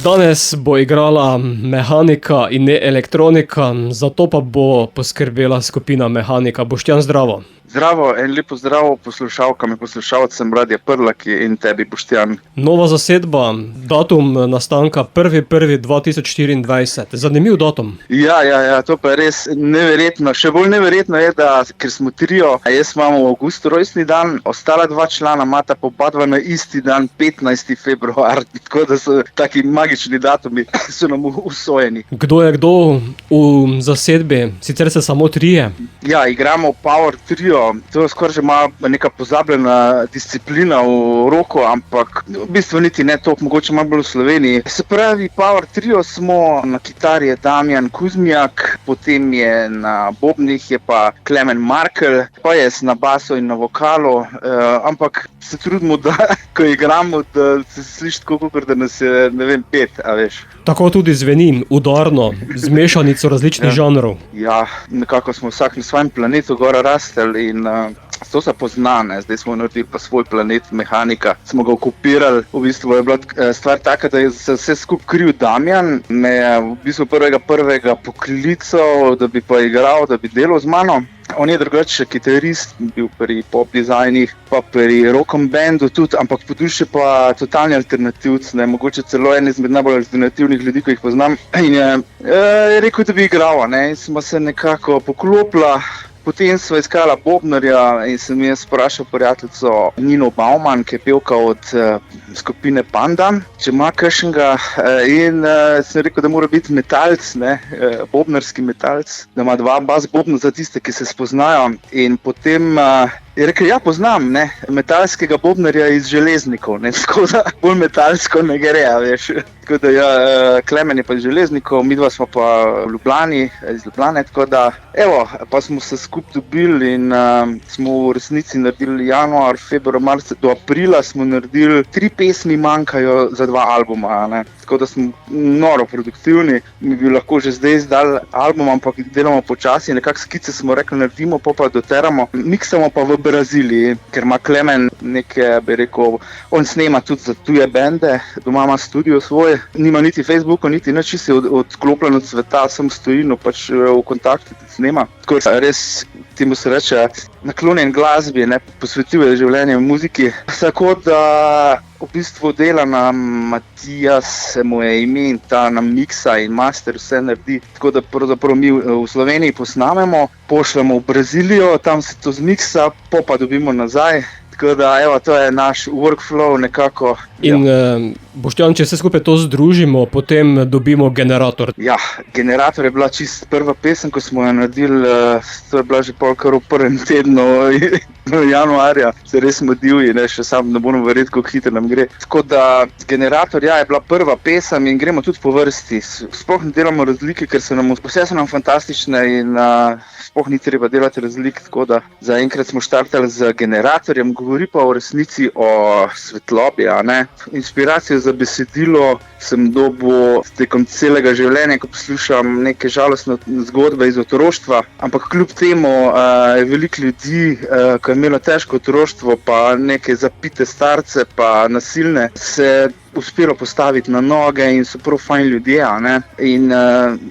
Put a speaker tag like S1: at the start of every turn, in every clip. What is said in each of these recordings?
S1: Danes bo igrala mehanika in ne elektronika, zato pa bo poskrbela skupina Mehanika. Boštjan, zdravo.
S2: Zdravo, en lepo zdravo poslušalkam in poslušalcem Radia Prlaki in tebi, Boštjan.
S1: Nova zasedba, datum nastanka 1.1.2024. Zanimiv datum.
S2: Ja, to pa je res neverjetno. Še bolj neverjetno je, da ker smo trio, jaz imam v avgustu rojstni dan, ostala dva člana imata pa oba dva na isti dan, 15. februar, tako da so taki magični datumi, so nam usvojeni.
S1: Kdo je kdo v zasedbi? Sicer se samo trije.
S2: Ja, igramo Power Trio. To je skoraj že malo neka pozabljena disciplina v roku, ampak v bistvu niti ne toliko, mogoče malo bolj v Sloveniji. Se pravi, Power Trio smo, na kitari je Damjan Kuzmijak, potem je na bobnih je pa Klemen Markel, pa je na basu in na vokalu, ampak se trudimo, da ko igramo, da se sliši tako, kot da nas je, ne vem, 5, a veš.
S1: Tako tudi zveni, udarno, z mešanico različnih žanrov.
S2: Ja, nekako smo vsak na svojem planetu gora rasteli in to se pozna, ne. Zdaj smo naredili pa svoj planet Mehanika, smo ga okupirali. V bistvu je bila stvar taka, da je se vse skupaj kriv Damjan, me je v bistvu prvega poklical, da bi pa igral, da bi delal z mano. On je drugače kitarist, bil pri pop dizajnih, pa pri rock'em bandu tudi, ampak po duši pa totalni alternativc, ne, mogoče celo en izmed najbolj alternativnih ljudi, ki jih poznam. In je rekel, da bi igral, ne, in smo se nekako poklopila. Potem sva iskala bobnarja in sem jaz vprašal prijateljico Nino Bauman, ki je pevka od skupine Panda, če ima kakšnega, in sem rekel, da mora biti metalc, ne, bobnarski metalc, da ima 2 bas bobna za tiste, ki se spoznajo. In potem je rekel, ja, poznam, ne, metalskega bobnarja iz Železnikov, ne, tako da bolj metalsko ne gre, veš. Tako da ja, Klemen je pa iz Železnikov, midva smo pa v Ljubljani, iz Ljubljane, tako da, evo, pa smo se skupaj dobili in smo v resnici naredili januar, februar, marca, do aprila smo naredili 3 pesmi, manjkajo za 2 albuma, ne. Tako da smo noro produktivni, mi bi lahko že zdaj izdali album, ampak delamo počasi, nekako skice smo rekli naredimo, pa doteramo, miksamo pa v Braziliji, ker ima Klemen neke, bi rekel, on snema tudi za tuje bende, doma ima studio svoj, nima niti Facebooka, niti nič, si odklopljen od sveta, sem stoji, no pač v kontaktu tudi snema. Tako res, temu se reče, naklonjen glasbi, ne, posvetil je življenje v muziki. Tako da v bistvu dela nam Matijas, se mu je ime, in ta nam miksa in master vse naredi. Tako da pravzaprav mi v Sloveniji posnamemo, pošljemo v Brazilijo, tam se to zmiksa, pa dobimo nazaj. Tako da, evo, to je naš workflow nekako.
S1: In Boštjan, če vse skupaj to združimo, potem dobimo Generator.
S2: Ja, Generator je bila čisto prva pesem, ko smo jo naredili, to je bila že kar v prvem tednu januarja, se res smo divji, ne, še sam ne bomo verjeti, kako hitro nam gre. Tako da Generator, ja, je bila prva pesem in gremo tudi po vrsti. Sploh ne delamo razlike, ker vse so nam fantastične in sploh ni treba delati razlik, tako da zaenkrat smo štartali z Generatorjem, govori pa v resnici o svetlobi, a ne. Inspiracijo za besedilo sem dobil tekom celega življenja, ko poslušam neke žalostne zgodbe iz otroštva, ampak kljub temu je veliko ljudi, ko je imelo težko otroštvo, pa neke zapite starce, pa nasilne, se uspelo postaviti na noge in so prav fajn ljudje, a ne. In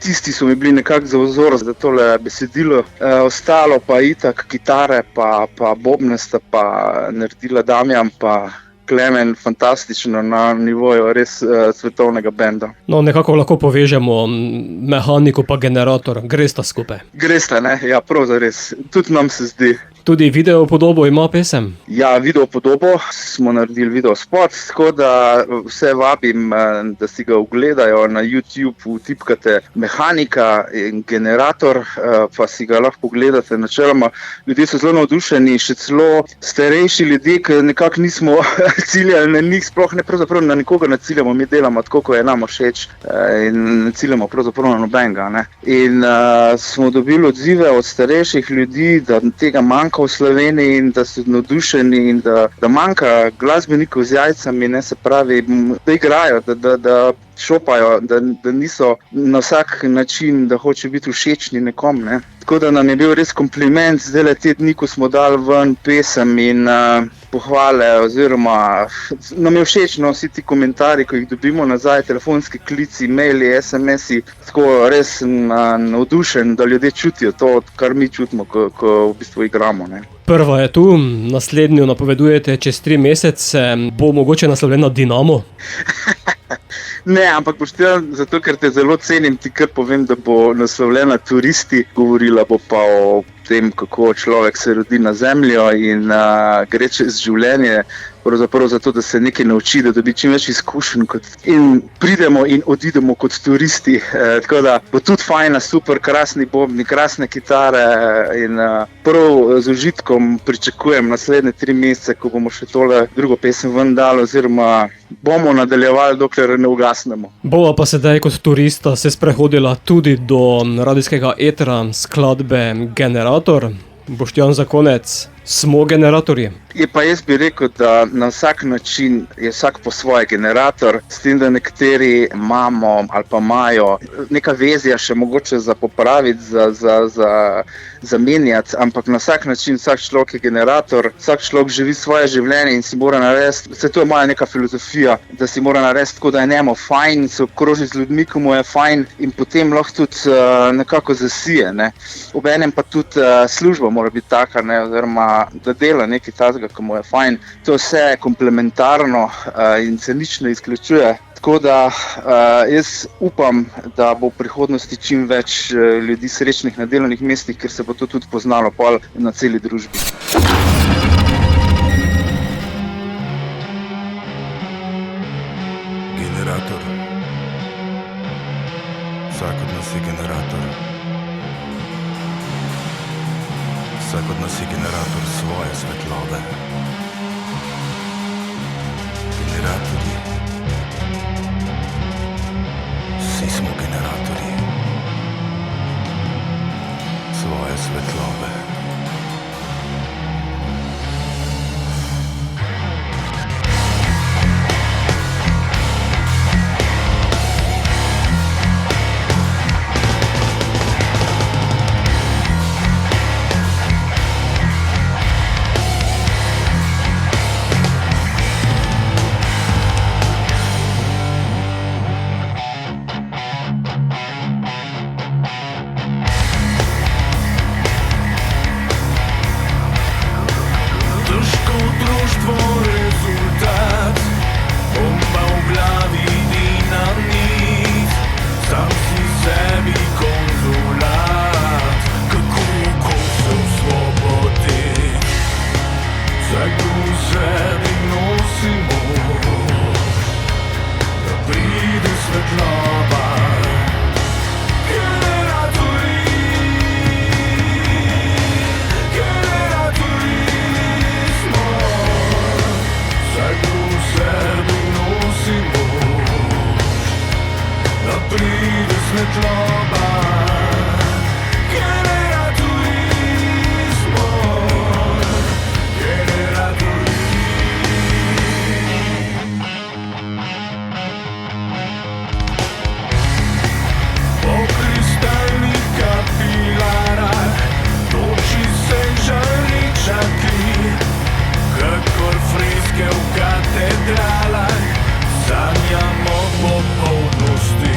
S2: tisti so mi bili nekako za vzor za tole besedilo. Ostalo pa itak kitare, pa bobne sta pa naredila Damjan, pa Klemen, fantastično na nivoju res svetovnega benda.
S1: No, nekako lahko povežemo Mehaniko pa Generator, gresta skupaj.
S2: Gresta, ne, ja, prav zares, tudi nam se zdi.
S1: Tudi video podobo ima pesem?
S2: Ja, video podobo smo naredili video spot, tako da vse vabim, da si ga ogledajo na YouTube, vtipkate Mehanika in Generator, pa si ga lahko pogledate načeloma. Ljudje so zelo navdušeni, še celo starejši ljudje, ki nekako nismo ciljali na njih, sploh ne pravzaprav na nikoga ne ciljamo, mi delamo tako, ko je nam všeč in ne ciljamo pravzaprav na nobenega, ne. In smo dobili odzive od starejših ljudi, da tega manjka v Sloveniji in da so navdušeni in da manjka glasbenikov z jajcami, ne, se pravi, da igrajo, da šopajo, da niso na vsak način, da hoče biti všečni nekom, ne. Tako da nam je bil res kompliment, zdaj le te dni, ko smo dali ven pesem in pohvale, oziroma nam je všeč, no, vsi ti komentarji, ko jih dobimo nazaj, telefonski klici, maili, SMS-i, tako res navdušen, da ljudje čutijo to, kar mi čutimo, ko v bistvu igramo, ne.
S1: Prva je tu, naslednjo napovedujete čez 3 mesece, bo mogoče naslovljena Dinamo?
S2: Ne, ampak Boštjan, zato ker te zelo cenim, ti kar povem, da bo naslovljena Turisti, govorila bo pa o tem, kako človek se rodi na zemljo in gre čez življenje, pravzaprav zato, da se nekaj nauči, da dobi čim več izkušenj in pridemo in odidemo kot turisti. Tako da bo tudi fajna, super, krasni bobni, krasne kitare in prav z užitkom pričakujem naslednje 3 mesece, ko bomo še tole drugo pesem ven dali, oziroma bomo nadaljevali, dokler ne ugasnemo.
S1: Bova pa sedaj kot turista se sprehodila tudi do radijskega etera skladbe Generator. Boštjan, za konec, smo generatorji?
S2: Pa jaz bi rekel, da na vsak način je vsak po svoje generator, s tem, da nekateri imamo ali pa imajo neka vezja še mogoče za popraviti, za zamenjati, ampak na vsak način vsak človek je generator, vsak človek živi svoje življenje in si mora narediti, vse to je moja neka filozofija, da si mora narediti tako, da je njemu fajn, se obkroži z ljudmi, ko mu je fajn in potem lahko tudi nekako zasije, ne. Obenem pa tudi služba mora biti taka, ne, oziroma da dela nekaj takega, ko mu je fajn. To vse je komplementarno in se nič ne izključuje. Tako da jaz upam, da bo v prihodnosti čim več ljudi srečnih na delovnih mestih, ker se bo to tudi poznalo pol na celi družbi.
S3: Generator. Vsak od nas je generator. Vsak od nas je generator svoje svetlobe. Generatorji. Vsi smo generatorji svoje svetlobe. Sanjamo popolnosti,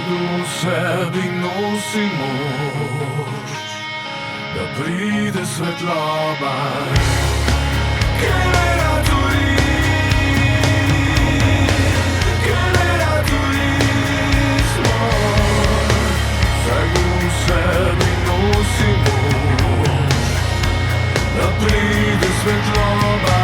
S3: v sebi nosi moč, da pride svetloba. Generatori, generatori smo, vsak v sebi nosi moč, da pride svetloba.